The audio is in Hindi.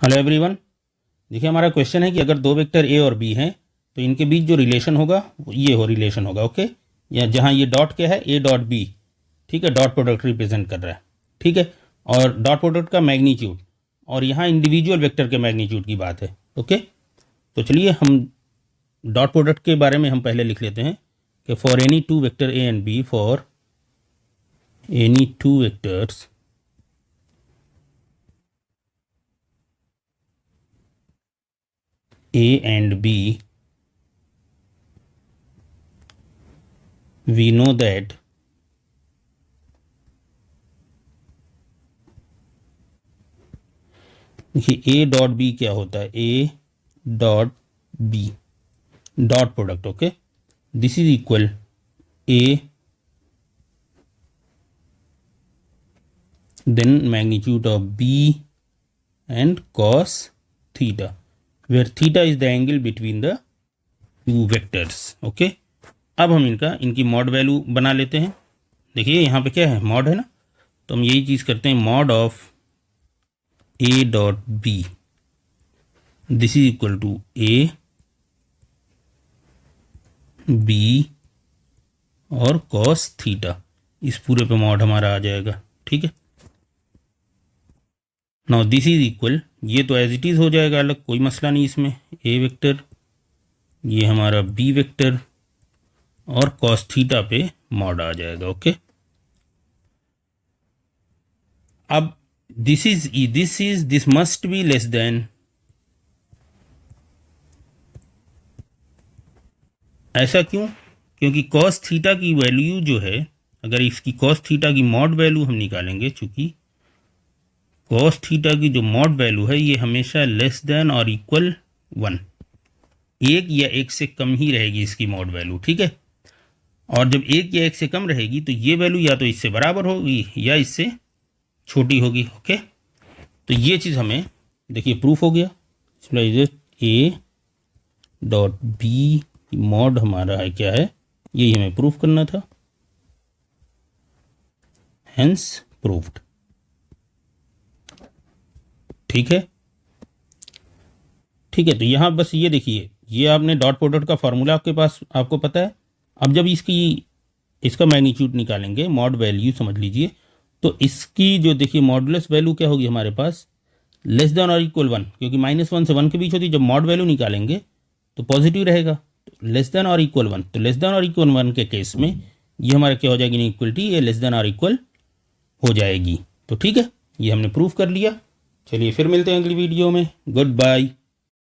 Hello everyone. देखिए हमारा क्वेश्चन है कि अगर दो वेक्टर ए और बी हैं तो इनके बीच जो रिलेशन होगा वो ये रिलेशन होगा। ओके, या जहाँ ये डॉट क्या है ए डॉट बी, ठीक है, डॉट प्रोडक्ट रिप्रेजेंट कर रहा है, ठीक है, और डॉट प्रोडक्ट का मैग्नीट्यूड और यहाँ इंडिविजुअल वेक्टर के मैग्नीट्यूड की बात है। ओके, तो चलिए हम डॉट प्रोडक्ट के बारे में हम पहले लिख लेते हैं कि for any two vector A and B, for any two vectors A and B, we know that देखिए A डॉट बी क्या होता है, A dot B dot product. Okay, this is equal A then magnitude of B and cos theta, where theta is the angle between the two vectors. Okay, अब हम इनकी मॉड वैल्यू बना लेते हैं। देखिए यहाँ पे क्या है, मॉड है ना, तो हम यही चीज़ करते हैं, mod of A dot B this is equal to A B और cos थीटा, इस पूरे पे मॉड हमारा आ जाएगा। ठीक है, नाउ दिस इज इक्वल, ये तो एज इट इज़ हो जाएगा अलग, कोई मसला नहीं इसमें, ए वेक्टर ये हमारा बी वेक्टर और cos थीटा पे मॉड आ जाएगा। ओके, अब this must be less than, ऐसा क्यों? क्योंकि cos थीटा की वैल्यू जो है, अगर इसकी cos थीटा की मॉड वैल्यू हम निकालेंगे, चूंकि cos थीटा की जो मॉड वैल्यू है ये हमेशा लेस देन और इक्वल 1, एक या एक से कम ही रहेगी इसकी मॉड वैल्यू। ठीक है, और जब एक या एक से कम रहेगी तो ये वैल्यू या तो इससे बराबर होगी या इससे छोटी होगी। ओके, तो ये चीज़ हमें देखिए प्रूफ हो गया, ए डॉट बी मॉड हमारा है क्या है, यही हमें प्रूफ करना था, हेंस प्रूव्ड। ठीक है, ठीक है, तो यहाँ बस ये देखिए, ये आपने डॉट प्रोडक्ट का फॉर्मूला आपके पास आपको पता है। अब जब इसका मैग्नीट्यूड निकालेंगे, मॉड वैल्यू समझ लीजिए, तो इसकी जो देखिए मॉडुलस वैल्यू क्या होगी हमारे पास, लेस देन और इक्वल 1, क्योंकि -1 से 1 के बीच होती है। जब मॉड वैल्यू निकालेंगे तो पॉजिटिव रहेगा, लेस देन और इक्वल 1, तो लेस देन और इक्वल 1 के केस में ये हमारा क्या हो जाएगी, इनइक्वलिटी, ये लेस देन और इक्वल हो जाएगी। तो ठीक है, ये हमने प्रूफ कर लिया। चलिए फिर मिलते हैं अगली वीडियो में, गुड बाय।